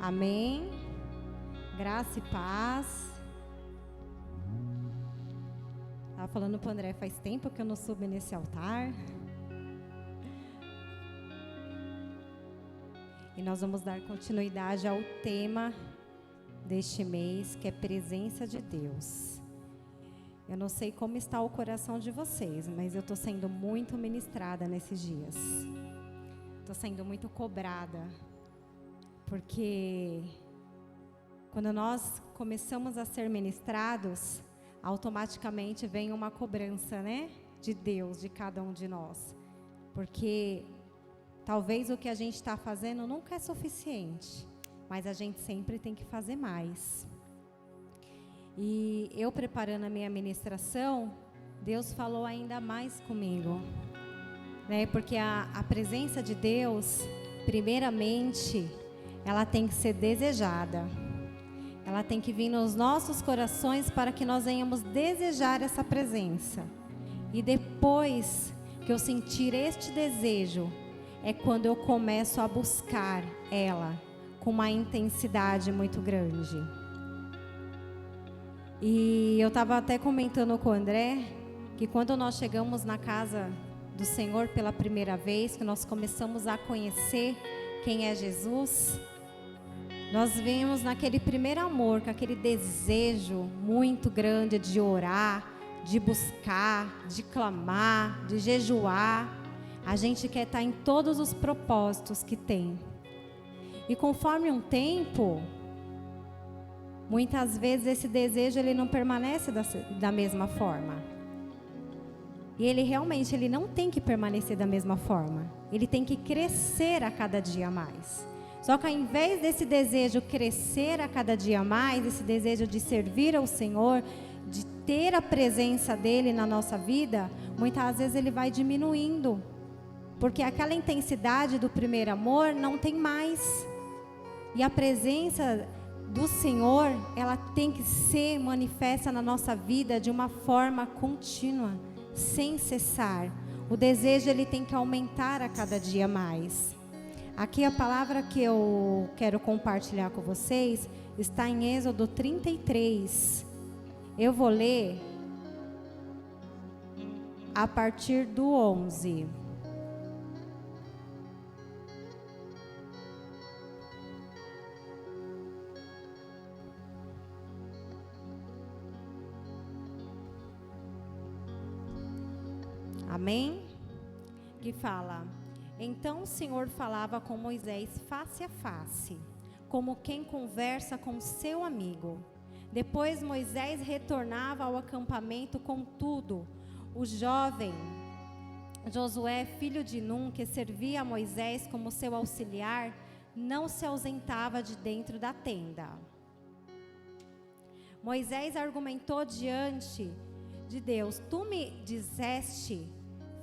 Amém. Graça e paz. Estava falando para o André, faz tempo que eu não subo nesse altar. E nós vamos dar continuidade ao tema deste mês, que é presença de Deus. Eu não sei como está o coração de vocês, mas eu estou sendo muito ministrada nesses dias. Estou sendo muito cobrada. Porque quando nós começamos a ser ministrados, automaticamente vem uma cobrança, né? De Deus, de cada um de nós. Porque talvez o que a gente está fazendo nunca é suficiente, mas a gente sempre tem que fazer mais. E eu preparando a minha ministração, Deus falou ainda mais comigo, né? Porque a presença de Deus, primeiramente, ela tem que ser desejada. Ela tem que vir nos nossos corações para que nós venhamos desejar essa presença. E depois que eu sentir este desejo, é quando eu começo a buscar ela com uma intensidade muito grande. E eu estava até comentando com o André que quando nós chegamos na casa do Senhor pela primeira vez, que nós começamos a conhecer quem é Jesus, nós vimos naquele primeiro amor, com aquele desejo muito grande de orar, de buscar, de clamar, de jejuar. A gente quer estar em todos os propósitos que tem. E conforme um tempo, muitas vezes esse desejo ele não permanece da mesma forma. E ele realmente não tem que permanecer da mesma forma. Ele tem que crescer a cada dia mais. Só que ao invés desse desejo crescer a cada dia mais, esse desejo de servir ao Senhor, de ter a presença dEle na nossa vida, muitas vezes ele vai diminuindo. Porque aquela intensidade do primeiro amor não tem mais. E a presença do Senhor, ela tem que ser manifesta na nossa vida de uma forma contínua, sem cessar. O desejo ele tem que aumentar a cada dia mais. Aqui a palavra que eu quero compartilhar com vocês está em Êxodo 33. Eu vou ler a partir do 11. Amém? Que fala: então o Senhor falava com Moisés face a face, como quem conversa com seu amigo. Depois Moisés retornava ao acampamento, contudo, o jovem Josué, filho de Num, que servia a Moisés como seu auxiliar, não se ausentava de dentro da tenda. Moisés argumentou diante de Deus: tu me disseste,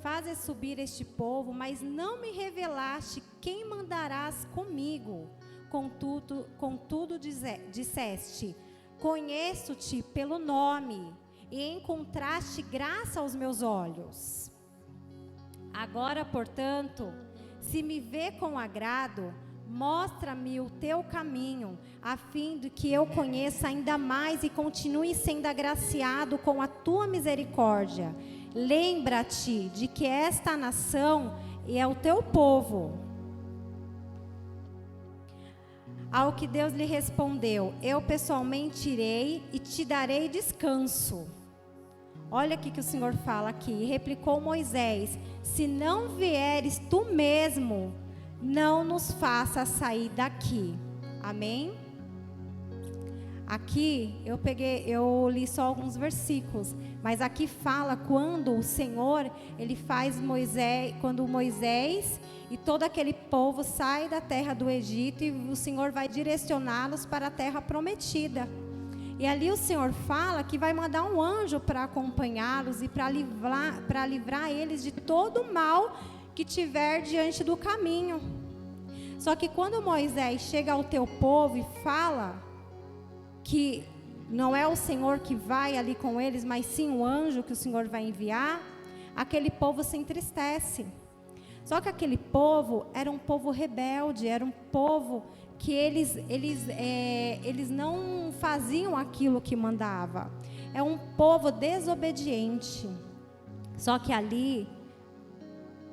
fazes subir este povo, mas não me revelaste quem mandarás comigo. Contudo disseste, conheço-te pelo nome, e encontraste graça aos meus olhos. Agora, portanto, se me vê com agrado, mostra-me o teu caminho, a fim de que eu conheça ainda mais e continue sendo agraciado com a tua misericórdia. Lembra-te de que esta nação é o teu povo. Ao que Deus lhe respondeu: eu pessoalmente irei e te darei descanso. Olha aqui que o Senhor fala aqui. E replicou Moisés: se não vieres tu mesmo, não nos faça sair daqui. Amém? Aqui eu li só alguns versículos, mas aqui fala quando o Senhor, ele faz Moisés, quando Moisés e todo aquele povo sai da terra do Egito e o Senhor vai direcioná-los para a terra prometida. E ali o Senhor fala que vai mandar um anjo para acompanhá-los e para livrar eles de todo o mal que tiver diante do caminho. Só que quando Moisés chega ao teu povo e fala que não é o Senhor que vai ali com eles, mas sim o anjo que o Senhor vai enviar, aquele povo se entristece. Só que aquele povo era um povo rebelde, era um povo que eles não faziam aquilo que mandava. É um povo desobediente. Só que ali,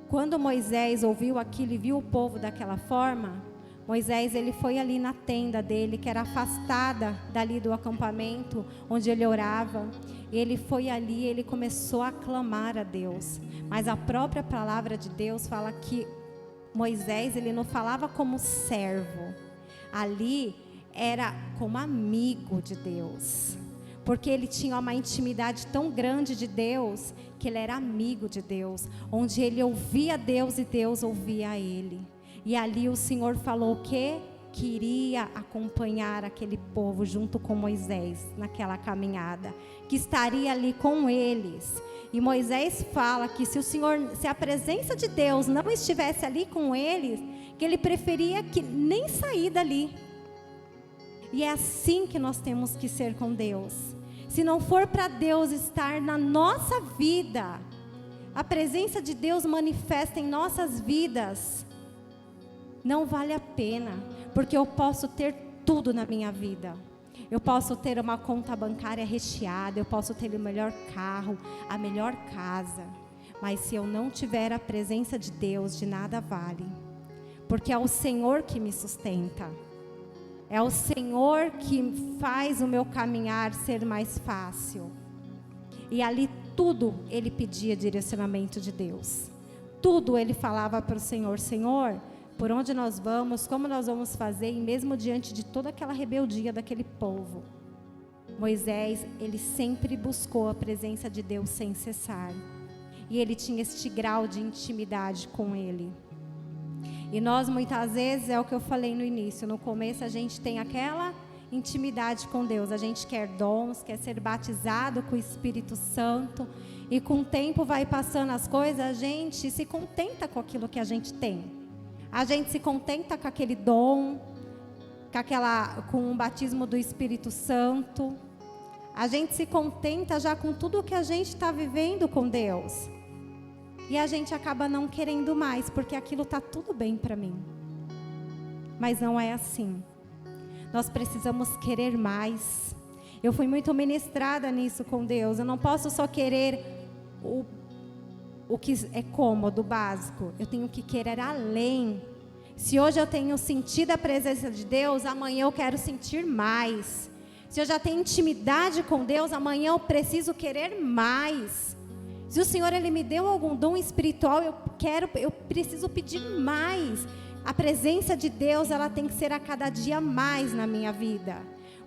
quando Moisés ouviu aquilo e viu o povo daquela forma, Moisés, ele foi ali na tenda dele, que era afastada dali do acampamento, onde ele orava. Ele foi ali, ele começou a clamar a Deus. Mas a própria palavra de Deus fala que Moisés, ele não falava como servo. Ali era como amigo de Deus. Porque ele tinha uma intimidade tão grande de Deus, que ele era amigo de Deus. Onde ele ouvia Deus e Deus ouvia ele. E ali o Senhor falou o quê? Que iria acompanhar aquele povo junto com Moisés naquela caminhada, que estaria ali com eles. E Moisés fala que se a presença de Deus não estivesse ali com eles, que ele preferia que nem sair dali. E é assim que nós temos que ser com Deus. Se não for para Deus estar na nossa vida, a presença de Deus manifesta em nossas vidas, não vale a pena, porque eu posso ter tudo na minha vida. Eu posso ter uma conta bancária recheada, eu posso ter o melhor carro, a melhor casa. Mas se eu não tiver a presença de Deus, de nada vale. Porque é o Senhor que me sustenta. É o Senhor que faz o meu caminhar ser mais fácil. E ali tudo ele pedia direcionamento de Deus. Tudo ele falava para o Senhor: Senhor, por onde nós vamos, como nós vamos fazer, e mesmo diante de toda aquela rebeldia daquele povo, Moisés, ele sempre buscou a presença de Deus sem cessar, e ele tinha este grau de intimidade com ele. E nós muitas vezes, é o que eu falei no início, no começo a gente tem aquela intimidade com Deus, a gente quer dons, quer ser batizado com o Espírito Santo, e com o tempo vai passando as coisas, a gente se contenta com aquilo que a gente tem. A gente se contenta com aquele dom, com o batismo do Espírito Santo. A gente se contenta já com tudo que a gente está vivendo com Deus. E a gente acaba não querendo mais, porque aquilo está tudo bem para mim. Mas não é assim. Nós precisamos querer mais. Eu fui muito ministrada nisso com Deus. Eu não posso só querer o que é cômodo, básico. Eu tenho que querer além. Se hoje eu tenho sentido a presença de Deus, amanhã eu quero sentir mais. Se eu já tenho intimidade com Deus, amanhã eu preciso querer mais. Se o Senhor ele me deu algum dom espiritual, eu preciso pedir mais. A presença de Deus, ela tem que ser a cada dia mais na minha vida.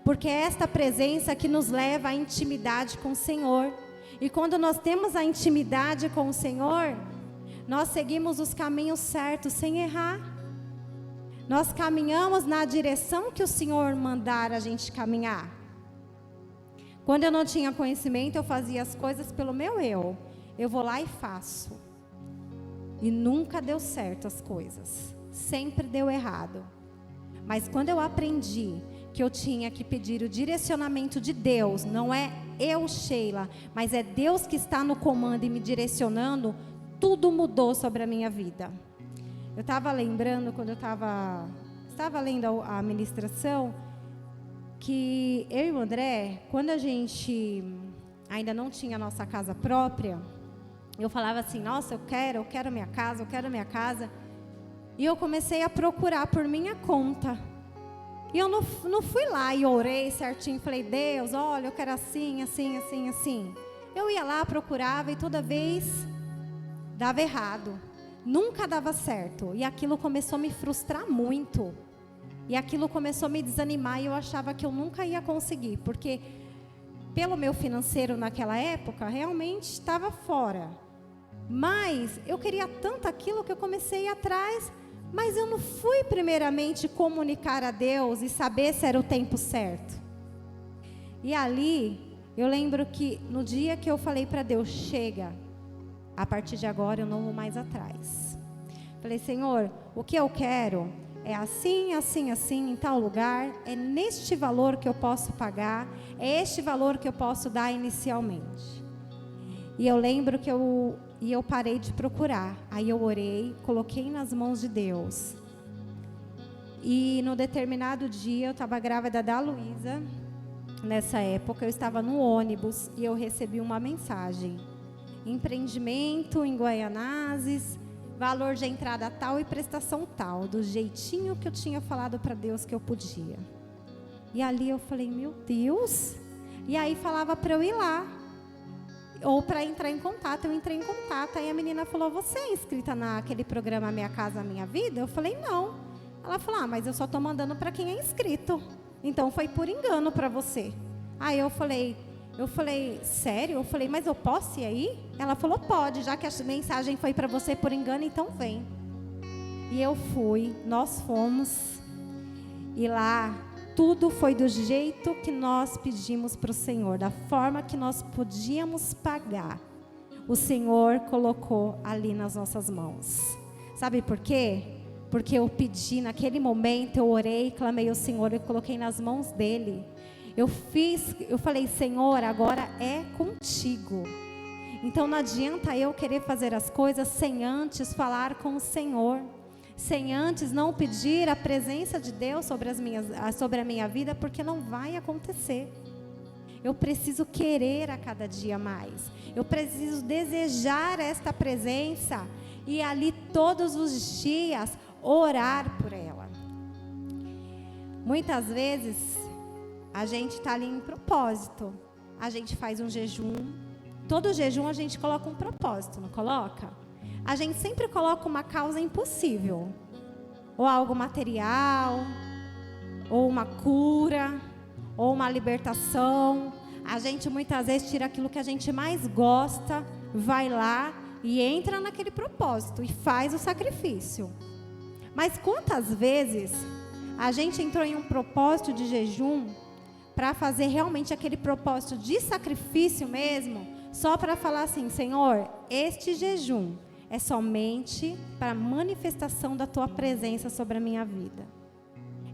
Porque é esta presença que nos leva à intimidade com o Senhor. E quando nós temos a intimidade com o Senhor, nós seguimos os caminhos certos sem errar. Nós caminhamos na direção que o Senhor mandar a gente caminhar. Quando eu não tinha conhecimento, eu fazia as coisas pelo meu eu. Eu vou lá e faço. E nunca deu certo as coisas. Sempre deu errado. Mas quando eu aprendi que eu tinha que pedir o direcionamento de Deus, não é eu, Sheila, mas é Deus que está no comando e me direcionando, tudo mudou sobre a minha vida. Eu estava lembrando, quando eu estava lendo a ministração, que eu e o André, quando a gente ainda não tinha a nossa casa própria, eu falava assim, nossa, eu quero minha casa. E eu comecei a procurar por minha conta. E eu não fui lá e orei certinho, falei, Deus, olha, eu quero assim. Eu ia lá, procurava e toda vez dava errado. Nunca dava certo. E aquilo começou a me frustrar muito. E aquilo começou a me desanimar e eu achava que eu nunca ia conseguir. Porque pelo meu financeiro naquela época, realmente estava fora. Mas eu queria tanto aquilo que eu comecei a ir atrás. Mas eu não fui primeiramente comunicar a Deus e saber se era o tempo certo. E ali, eu lembro que no dia que eu falei para Deus, chega, a partir de agora eu não vou mais atrás. Falei, Senhor, o que eu quero é assim, em tal lugar, é neste valor que eu posso pagar, é este valor que eu posso dar inicialmente. E eu lembro que eu parei de procurar. Aí eu orei, coloquei nas mãos de Deus. E no determinado dia, eu estava grávida da Luísa. Nessa época, eu estava no ônibus e eu recebi uma mensagem. Empreendimento em Guaianazes, valor de entrada tal e prestação tal, do jeitinho que eu tinha falado para Deus que eu podia. E ali eu falei, meu Deus. E aí falava para eu ir lá, ou para entrar em contato. Eu entrei em contato, aí a menina falou, você é inscrita naquele programa Minha Casa Minha Vida? Eu falei, não. Ela falou, mas eu só estou mandando para quem é inscrito. Então foi por engano para você. Aí eu falei, sério? Eu falei, mas eu posso ir aí? Ela falou, pode, já que a mensagem foi para você por engano, então vem. E eu fui, nós fomos, e lá tudo foi do jeito que nós pedimos para o Senhor, da forma que nós podíamos pagar. O Senhor colocou ali nas nossas mãos. Sabe por quê? Porque eu pedi naquele momento, eu orei, clamei ao Senhor, eu coloquei nas mãos dele. Eu falei, Senhor, agora é contigo. Então não adianta eu querer fazer as coisas sem antes falar com o Senhor. Sem antes não pedir a presença de Deus sobre a minha vida, porque não vai acontecer. Eu preciso querer a cada dia mais. Eu preciso desejar esta presença e ali todos os dias orar por ela. Muitas vezes a gente está ali em propósito. A gente faz um jejum. Todo jejum a gente coloca um propósito, não coloca? A gente sempre coloca uma causa impossível. Ou algo material, ou uma cura, ou uma libertação. A gente muitas vezes tira aquilo que a gente mais gosta, vai lá e entra naquele propósito e faz o sacrifício. Mas quantas vezes a gente entrou em um propósito de jejum para fazer realmente aquele propósito de sacrifício mesmo, só para falar assim, Senhor, este jejum é somente para a manifestação da Tua presença sobre a minha vida.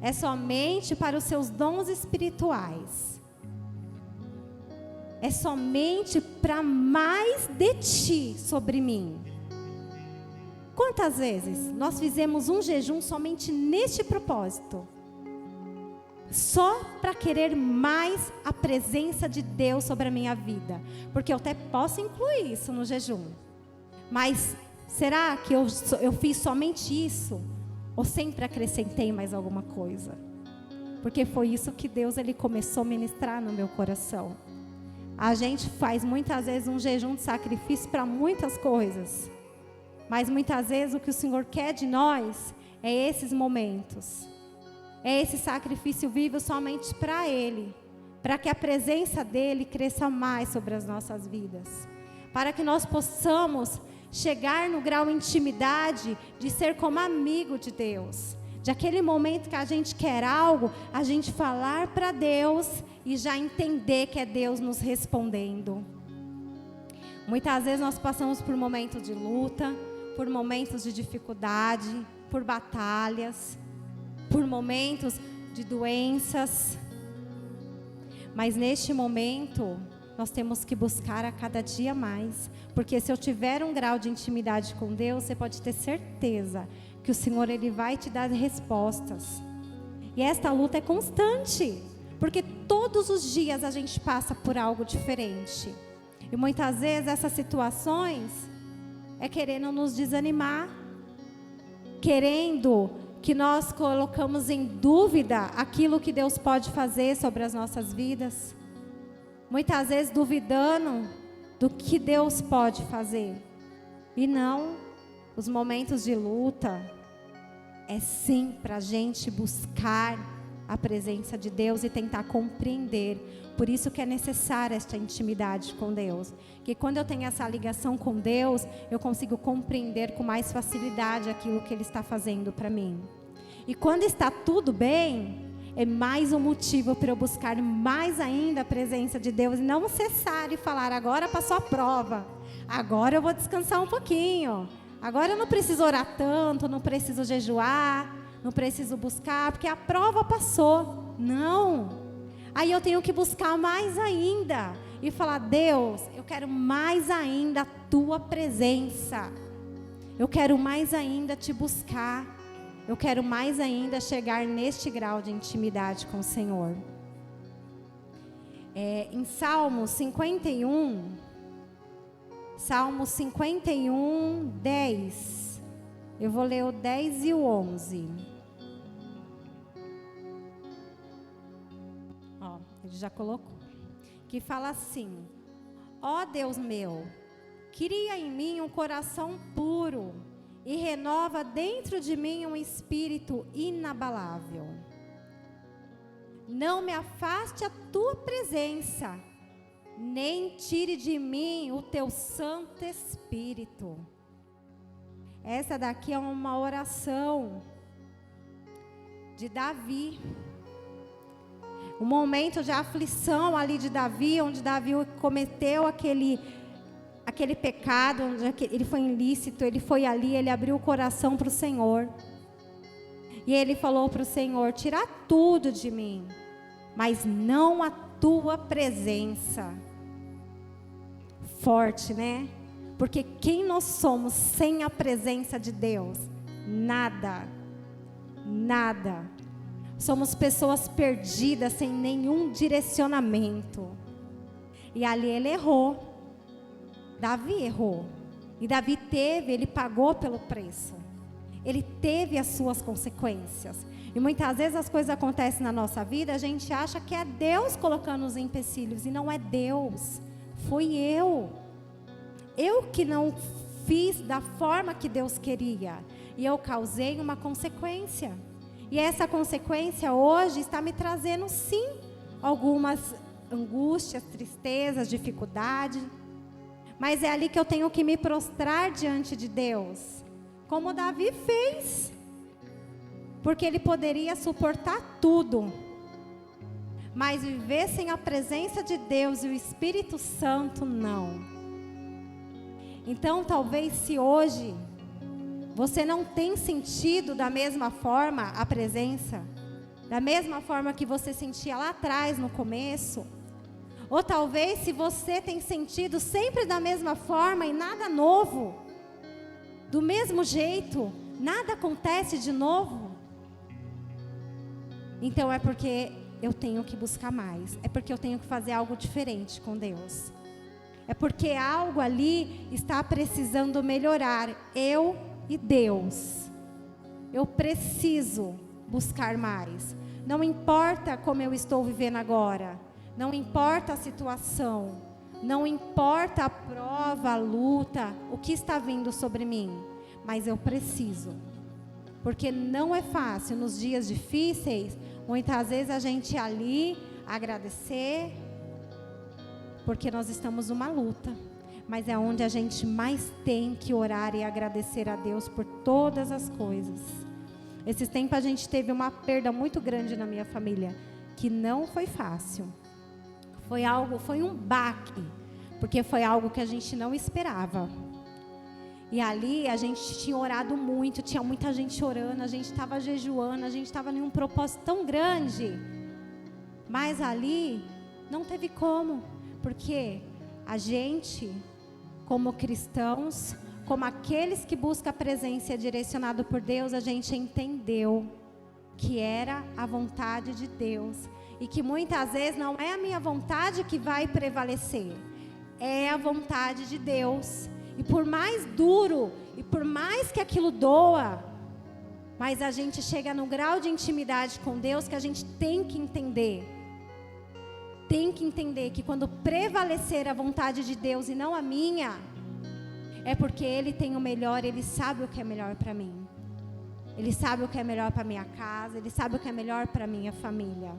É somente para os Seus dons espirituais. É somente para mais de Ti sobre mim. Quantas vezes nós fizemos um jejum somente neste propósito? Só para querer mais a presença de Deus sobre a minha vida. Porque eu até posso incluir isso no jejum. Mas será que eu fiz somente isso? Ou sempre acrescentei mais alguma coisa? Porque foi isso que Deus ele começou a ministrar no meu coração. A gente faz muitas vezes um jejum de sacrifício para muitas coisas. Mas muitas vezes o que o Senhor quer de nós é esses momentos. É esse sacrifício vivo somente para Ele. Para que a presença dEle cresça mais sobre as nossas vidas. Para que nós possamos chegar no grau de intimidade de ser como amigo de Deus. De aquele momento que a gente quer algo, a gente falar para Deus e já entender que é Deus nos respondendo. Muitas vezes nós passamos por momentos de luta, por momentos de dificuldade, por batalhas, por momentos de doenças. Mas neste momento, nós temos que buscar a cada dia mais. Porque se eu tiver um grau de intimidade com Deus, você pode ter certeza que o Senhor ele vai te dar respostas. E esta luta é constante. Porque todos os dias a gente passa por algo diferente. E muitas vezes essas situações é querendo nos desanimar. Querendo que nós colocamos em dúvida aquilo que Deus pode fazer sobre as nossas vidas. Muitas vezes duvidando do que Deus pode fazer. E não, os momentos de luta é sim para a gente buscar a presença de Deus e tentar compreender. Por isso que é necessária esta intimidade com Deus. Que quando eu tenho essa ligação com Deus, eu consigo compreender com mais facilidade aquilo que Ele está fazendo para mim. E quando está tudo bem, é mais um motivo para eu buscar mais ainda a presença de Deus. E não cessar e falar, agora passou a prova. Agora eu vou descansar um pouquinho. Agora eu não preciso orar tanto, não preciso jejuar, não preciso buscar, porque a prova passou. Não. Aí eu tenho que buscar mais ainda. E falar, Deus, eu quero mais ainda a Tua presença. Eu quero mais ainda Te buscar. eu quero mais ainda chegar neste grau de intimidade com o Senhor. Em Salmo 51, 10. Eu vou ler o 10 e o 11. Ele já colocou. Que fala assim: ó Deus meu, cria em mim um coração puro e renova dentro de mim um espírito inabalável. Não me afaste a tua presença, nem tire de mim o teu Santo Espírito. Essa daqui é uma oração de Davi. Um momento de aflição ali de Davi, onde Davi cometeu aquele pecado, onde ele foi ilícito, ele foi ali, ele abriu o coração para o Senhor. E ele falou para o Senhor: tira tudo de mim, mas não a tua presença. Forte, né? Porque quem nós somos sem a presença de Deus? Nada. Nada. Somos pessoas perdidas, sem nenhum direcionamento. E ali ele errou. Davi errou. E Davi ele pagou pelo preço. Ele teve as suas consequências. E muitas vezes as coisas acontecem na nossa vida, a gente acha que é Deus colocando os empecilhos, e não é Deus. Fui eu. Eu que não fiz da forma que Deus queria. E eu causei uma consequência. E essa consequência hoje está me trazendo, sim, algumas angústias, tristezas, dificuldades. Mas é ali que eu tenho que me prostrar diante de Deus, como Davi fez. Porque ele poderia suportar tudo, mas viver sem a presença de Deus e o Espírito Santo, não. Então, talvez se hoje você não tem sentido da mesma forma a presença, da mesma forma que você sentia lá atrás no começo, ou talvez se você tem sentido sempre da mesma forma e nada novo, do mesmo jeito, nada acontece de novo, então é porque eu tenho que buscar mais, é porque eu tenho que fazer algo diferente com Deus, é porque algo ali está precisando melhorar, eu e Deus. Eu preciso buscar mais. Não importa como eu estou vivendo agora, não importa a situação, não importa a prova, a luta, o que está vindo sobre mim, mas eu preciso. Porque não é fácil nos dias difíceis, muitas vezes a gente ali agradecer, porque nós estamos numa luta. Mas é onde a gente mais tem que orar e agradecer a Deus por todas as coisas. Esses tempos a gente teve uma perda muito grande na minha família, que não foi fácil. Foi um baque, porque foi algo que a gente não esperava. E ali a gente tinha orado muito, tinha muita gente orando, a gente estava jejuando, a gente estava em um propósito tão grande. Mas ali não teve como, porque a gente, como cristãos, como aqueles que buscam a presença direcionado por Deus, a gente entendeu que era a vontade de Deus. E que muitas vezes não é a minha vontade que vai prevalecer, é a vontade de Deus. E por mais duro, e por mais que aquilo doa, mas a gente chega num grau de intimidade com Deus que a gente tem que entender. Tem que entender que quando prevalecer a vontade de Deus e não a minha, é porque Ele tem o melhor, Ele sabe o que é melhor para mim. Ele sabe o que é melhor para minha casa, Ele sabe o que é melhor para minha família.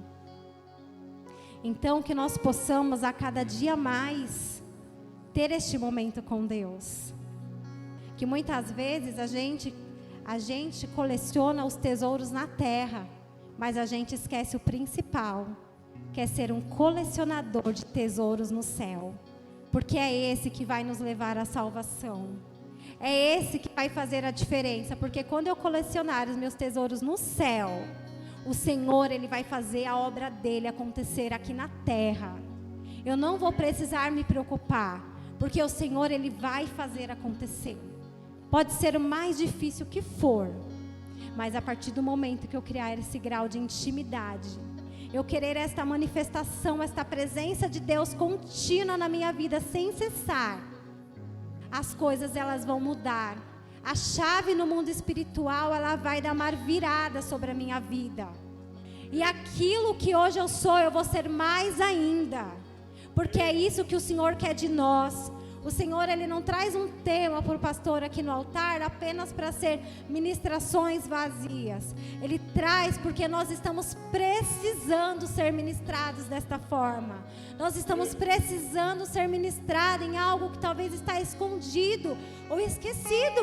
Então, que nós possamos a cada dia mais ter este momento com Deus. Que muitas vezes a gente coleciona os tesouros na terra, mas a gente esquece o principal, que é ser um colecionador de tesouros no céu. Porque é esse que vai nos levar à salvação. É esse que vai fazer a diferença. Porque quando eu colecionar os meus tesouros no céu, o Senhor, Ele vai fazer a obra dEle acontecer aqui na terra. Eu não vou precisar me preocupar, porque o Senhor, Ele vai fazer acontecer. Pode ser o mais difícil que for, Mas a partir do momento que eu criar esse grau de intimidade, eu querer esta manifestação, esta presença de Deus contínua na minha vida, sem cessar, as coisas elas vão mudar. A chave no mundo espiritual, ela vai dar uma virada sobre a minha vida. E aquilo que hoje eu sou, eu vou ser mais ainda. Porque é isso que o Senhor quer de nós. O Senhor, Ele não traz um tema para o pastor aqui no altar apenas para ser ministrações vazias. Ele traz porque nós estamos precisando ser ministrados desta forma. Nós estamos precisando ser ministrados em algo que talvez está escondido ou esquecido.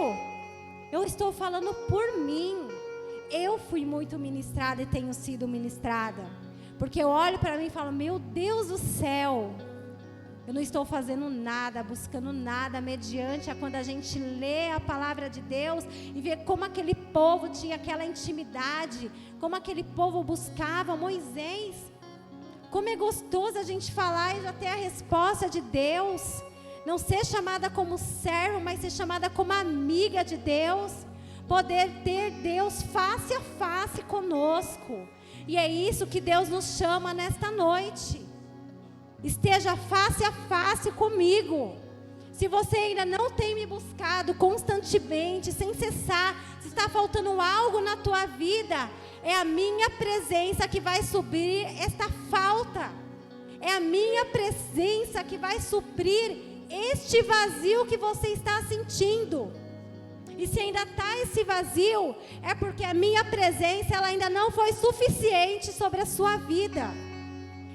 Eu estou falando por mim. Eu fui muito ministrada e tenho sido ministrada. Porque eu olho para mim e falo, meu Deus do céu, eu não estou fazendo nada, buscando nada, mediante a quando a gente lê a palavra de Deus e vê como aquele povo tinha aquela intimidade, como aquele povo buscava Moisés. Como é gostoso a gente falar e já ter a resposta de Deus. Não ser chamada como servo, mas ser chamada como amiga de Deus. Poder ter Deus face a face conosco. E é isso que Deus nos chama nesta noite. Esteja face a face comigo. Se você ainda não tem me buscado constantemente, sem cessar, se está faltando algo na tua vida, é a minha presença que vai suprir esta falta. É a minha presença que vai suprir este vazio que você está sentindo. E se ainda está esse vazio, é porque a minha presença ela ainda não foi suficiente sobre a sua vida.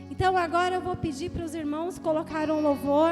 Então agora eu vou pedir para os irmãos colocar um louvor.